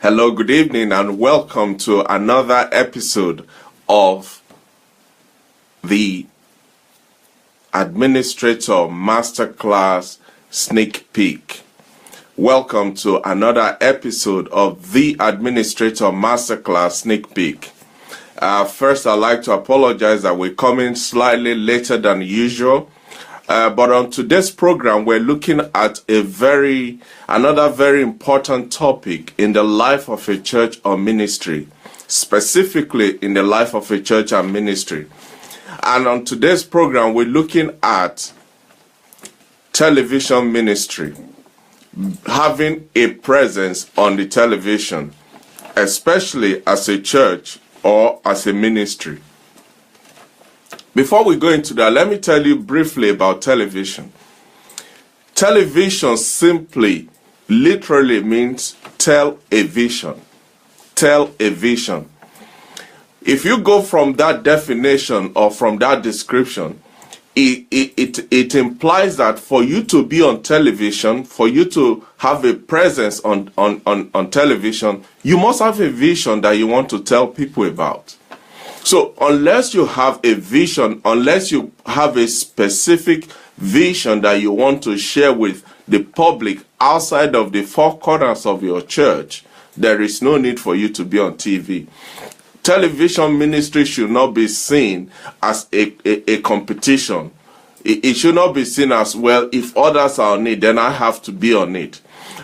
Hello, good evening, and welcome to another episode of the Administrator Masterclass Sneak Peek. Welcome to another episode of the Administrator Masterclass Sneak Peek. First, I'd like to apologize that we're coming slightly later than usual. But on today's program, we're looking at another very important topic in the life of a church or ministry, specifically in the life of a church and ministry. And on today's program, we're looking at television ministry, having a presence on the television, especially as a church or as a ministry. Before we go into that, let me tell you briefly about television. Television literally means tell a vision. Tell a vision. If you go from that definition or from that description, it implies that for you to be on television, for you to have a presence on television, you must have a vision that you want to tell people about. So unless you have a vision, unless you have a specific vision that you want to share with the public outside of the four corners of your church, there is no need for you to be on TV. Television ministry should not be seen as a competition. It should not be seen as, well, if others are on it, then I have to be on it.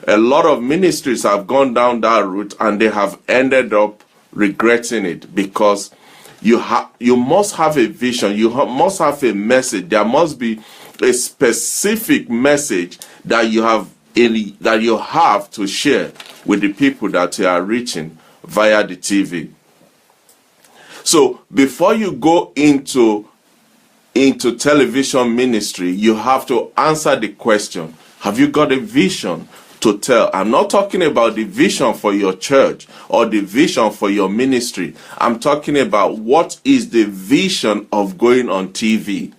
A lot of ministries have gone down that route and they have ended up regretting it, because you must have a vision, must have a message. There must be a specific message that you have to share with the people that you are reaching via the TV. So before you go into television ministry, you have to answer the question, have you got a vision to tell? I'm not talking about the vision for your church or the vision for your ministry. I'm talking about what is the vision of going on TV.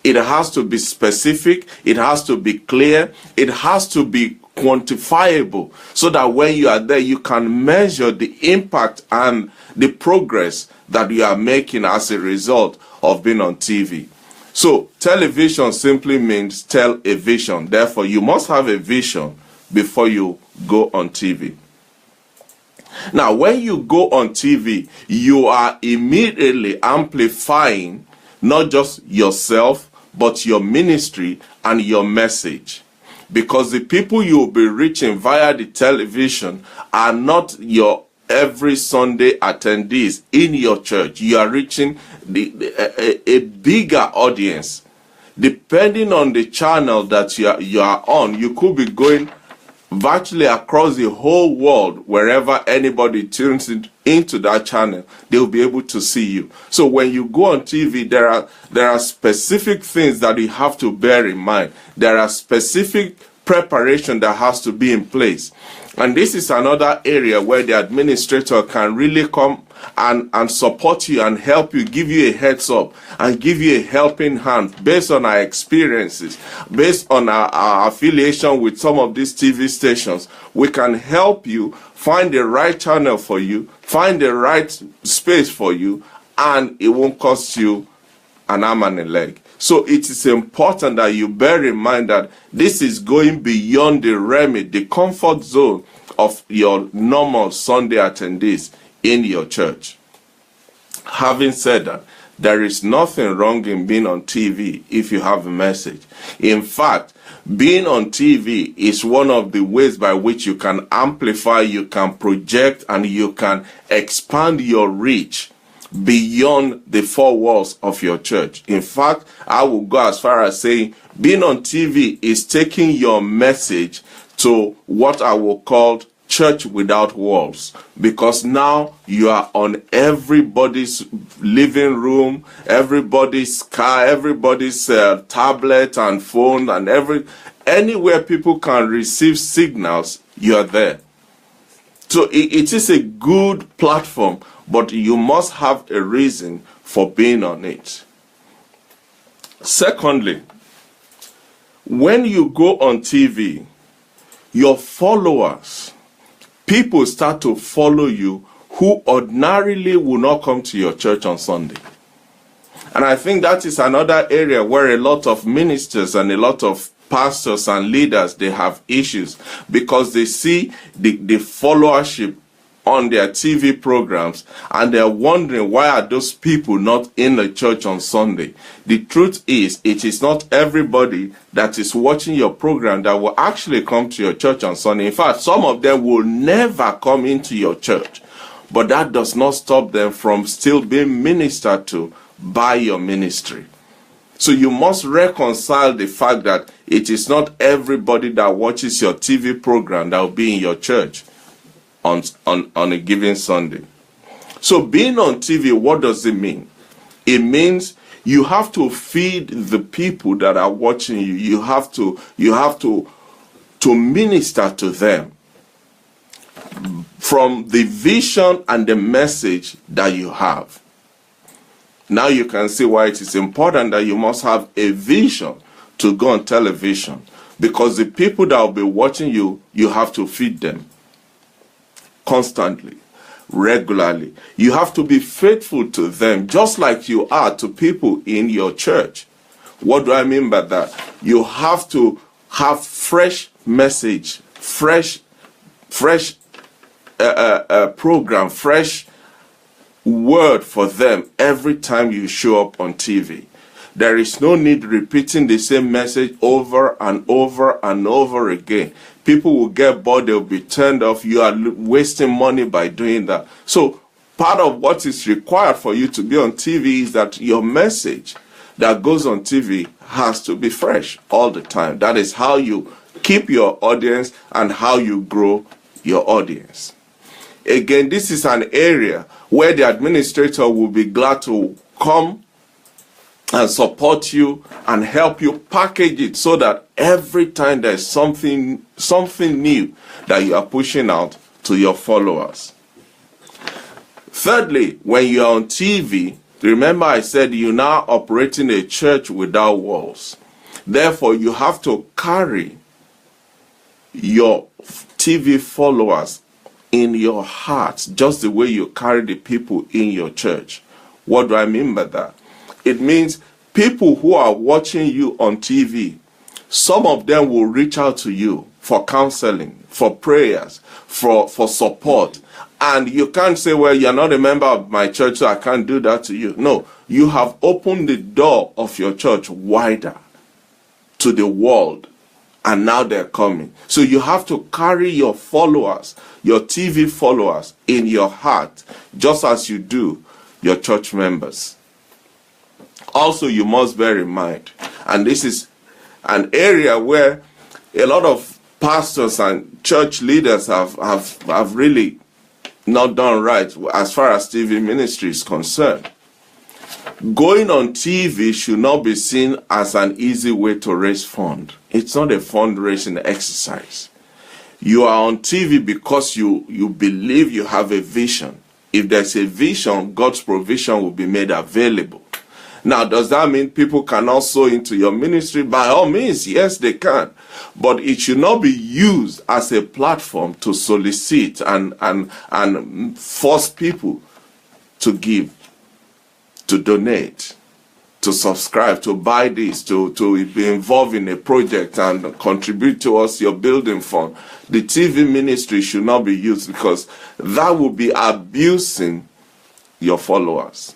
It has to be specific, it has to be clear, it has to be quantifiable, so that when you are there, you can measure the impact and the progress that you are making as a result of being on TV. So television simply means tell a vision. Therefore, you must have a vision before you go on TV. Now, when you go on TV, you are immediately amplifying not just yourself, but your ministry and your message. Because the people you will be reaching via the television are not your every Sunday attendees in your church. You are reaching a bigger audience. Depending on the channel that you are on, you could be going virtually across the whole world. Wherever anybody tunes into that channel, they'll be able to see you. So when you go on TV, there are specific things that you have to bear in mind. There are specific preparation that has to be in place. And this is another area where the administrator can really come and support you and help you, give you a heads up and give you a helping hand based on our experiences, based on our affiliation with some of these TV stations. We can help you find the right channel for you, find the right space for you, and it won't cost you an arm and a leg. So it is important that you bear in mind that this is going beyond the remit, the comfort zone of your normal Sunday attendees in your church. Having said that, there is nothing wrong in being on TV if you have a message. In fact, being on TV is one of the ways by which you can amplify, you can project, and you can expand your reach beyond the four walls of your church. In fact, I will go as far as saying being on TV is taking your message to what I will call church without walls, because now you are on everybody's living room, everybody's car, everybody's tablet and phone, and anywhere people can receive signals, you are there. So it is a good platform, but you must have a reason for being on it. Secondly, when you go on TV, your followers, people start to follow you who ordinarily will not come to your church on Sunday. And I think that is another area where a lot of ministers and a lot of pastors and leaders, they have issues because they see the followership on their TV programs and they're wondering, why are those people not in the church on Sunday? The truth is, it is not everybody that is watching your program that will actually come to your church on Sunday. In fact, some of them will never come into your church, but that does not stop them from still being ministered to by your ministry. So you must reconcile the fact that it is not everybody that watches your TV program that will be in your church on a given Sunday. So being on TV, what does it mean? It means you have to feed the people that are watching you. You have to minister to them from the vision and the message that you have. Now you can see why it is important that you must have a vision to go on television, because the people that will be watching you, you have to feed them constantly, regularly. You have to be faithful to them just like you are to people in your church. What do I mean by that? You have to have fresh message, fresh program, fresh word for them every time you show up on TV. There is no need repeating the same message over and over and over again. People will get bored, they'll be turned off. You are wasting money by doing that. So part of what is required for you to be on TV is that your message that goes on TV has to be fresh all the time. That is how you keep your audience and how you grow your audience. Again, this is an area where the administrator will be glad to come and support you and help you package it so that every time there's something new that you are pushing out to your followers. Thirdly, when you are on TV, remember I said you're now operating a church without walls. Therefore, you have to carry your TV followers in your heart, just the way you carry the people in your church. What do I mean by that? It means people who are watching you on TV, some of them will reach out to you for counseling, for prayers, for support. And you can't say, well, you're not a member of my church, so I can't do that to you. No, you have opened the door of your church wider to the world. And now they're coming. So you have to carry your followers, your TV followers, in your heart, just as you do your church members. Also, you must bear in mind, and this is an area where a lot of pastors and church leaders have really not done right as far as TV ministry is concerned. Going on TV should not be seen as an easy way to raise funds. It's not a fundraising exercise. You are on TV because you believe you have a vision. If there's a vision, God's provision will be made available. Now, does that mean people cannot sow into your ministry? By all means, yes, they can. But it should not be used as a platform to solicit and force people to give, to donate, to subscribe, to buy this, to be involved in a project and contribute towards your building fund. The TV ministry should not be used, because that will be abusing your followers.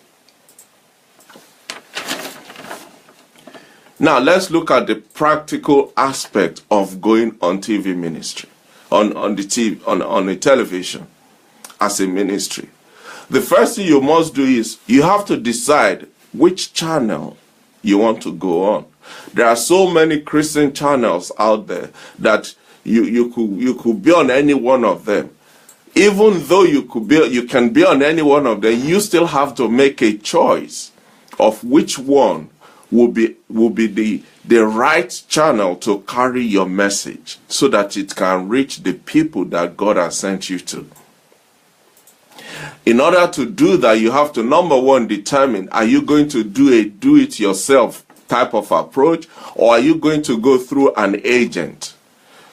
Now, let's look at the practical aspect of going on TV ministry, on the television as a ministry. The first thing you must do is you have to decide which channel you want to go on. There are so many Christian channels out there that you could be on any one of them. Even though you can be on any one of them, you still have to make a choice of which one will be the right channel to carry your message so that it can reach the people that God has sent you to. In order to do that, you have to, number one, determine, are you going to do a do-it-yourself type of approach, or are you going to go through an agent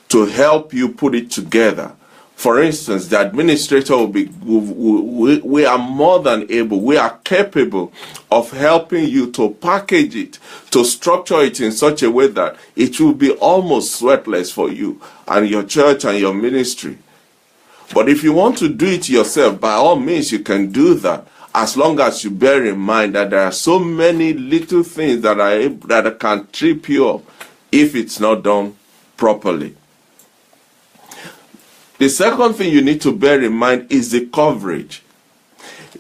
to help you put it together For instance, the administrator will be, we are more than able, we are capable of helping you to package it, to structure it in such a way that it will be almost sweatless for you and your church and your ministry. But if you want to do it yourself, by all means, you can do that, as long as you bear in mind that there are so many little things that can trip you up if it's not done properly. The second thing you need to bear in mind is the coverage.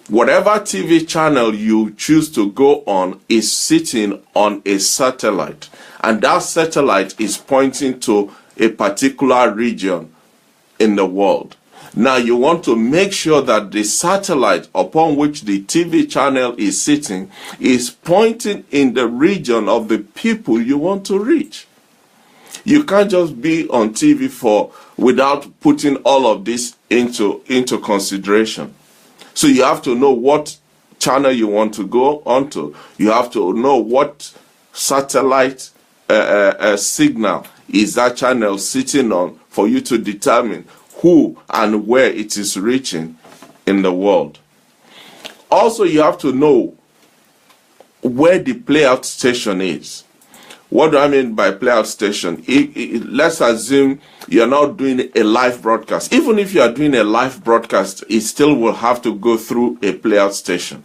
Whatever TV channel you choose to go on is sitting on a satellite, and that satellite is pointing to a particular region in the world. Now you want to make sure that the satellite upon which the TV channel is sitting is pointing in the region of the people you want to reach. You can't just be on TV without putting all of this into consideration. So you have to know what channel you want to go onto. You have to know what satellite signal is that channel sitting on for you to determine who and where it is reaching in the world. Also, you have to know where the playout station is. What do I mean by playout station? Let's assume you're not doing a live broadcast. Even if you are doing a live broadcast, it still will have to go through a playout station.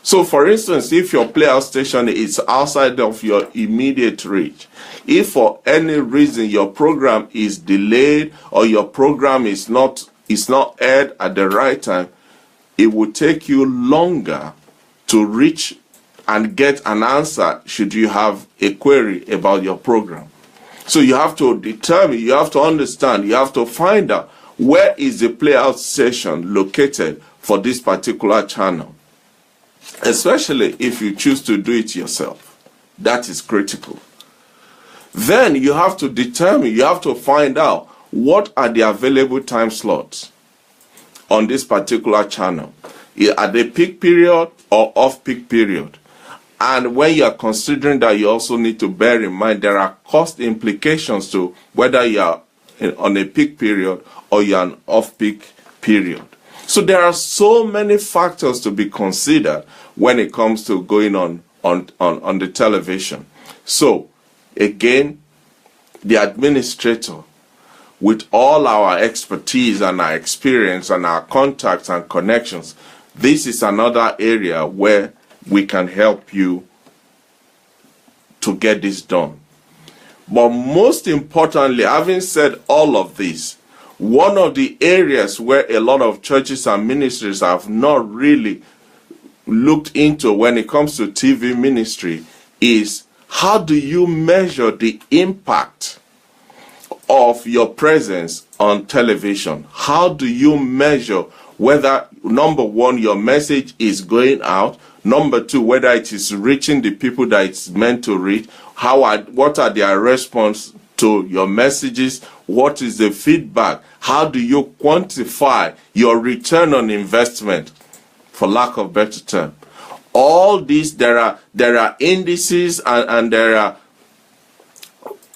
So, for instance, if your playout station is outside of your immediate reach, if for any reason your program is delayed or your program is not aired at the right time, it will take you longer to reach and get an answer should you have a query about your program. So you have to determine, you have to understand, you have to find out where is the playout station located for this particular channel. Especially if you choose to do it yourself. That is critical. Then you have to determine, you have to find out what are the available time slots on this particular channel. At the peak period or off-peak period. And when you are considering that, you also need to bear in mind there are cost implications to whether you are on a peak period or you are an off-peak period. So there are so many factors to be considered when it comes to going on the television. So again, the administrator, with all our expertise and our experience and our contacts and connections, this is another area where we can help you to get this done. But most importantly, having said all of this, one of the areas where a lot of churches and ministries have not really looked into when it comes to TV ministry is how do you measure the impact of your presence on television? How do you measure whether, number one, your message is going out, number two, whether it is reaching the people that it's meant to reach, what are their response to your messages, what is the feedback, how do you quantify your return on investment, for lack of better term. All these, there are indices and there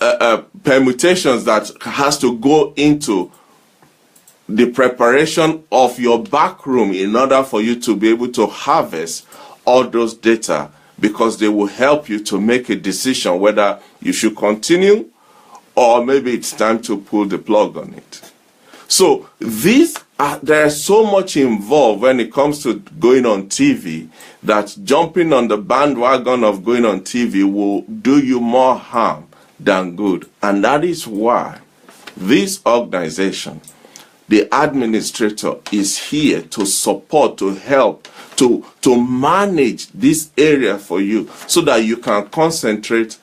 are permutations that has to go into the preparation of your back room in order for you to be able to harvest all those data, because they will help you to make a decision whether you should continue or maybe it's time to pull the plug on it. So there's so much involved when it comes to going on TV that jumping on the bandwagon of going on TV will do you more harm than good. And that is why this organization, the administrator, is here to support, to help, to manage this area for you so that you can concentrate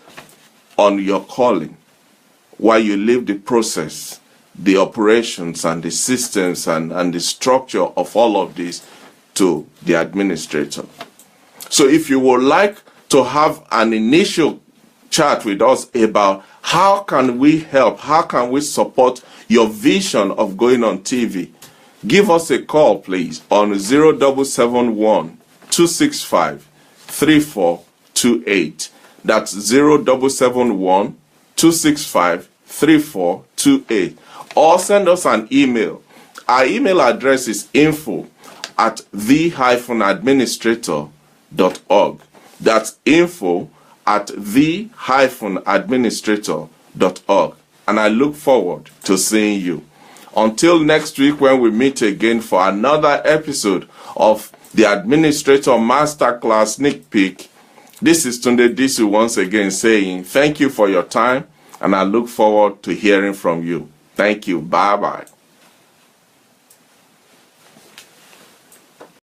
on your calling while you leave the process, the operations and the systems and the structure of all of this to the administrator. So if you would like to have an initial chat with us about how can we help, how can we support your vision of going on TV, give us a call please on 0771 265 3428. That's 0771 265 3428. Or send us an email Our email address is info@the-administrator.org. That's info@the-administrator.org. And I look forward to seeing you. Until next week when we meet again for another episode of the Administrator Masterclass Sneak Peek, this is Tunde Disu once again saying thank you for your time, and I look forward to hearing from you. Thank you. Bye-bye.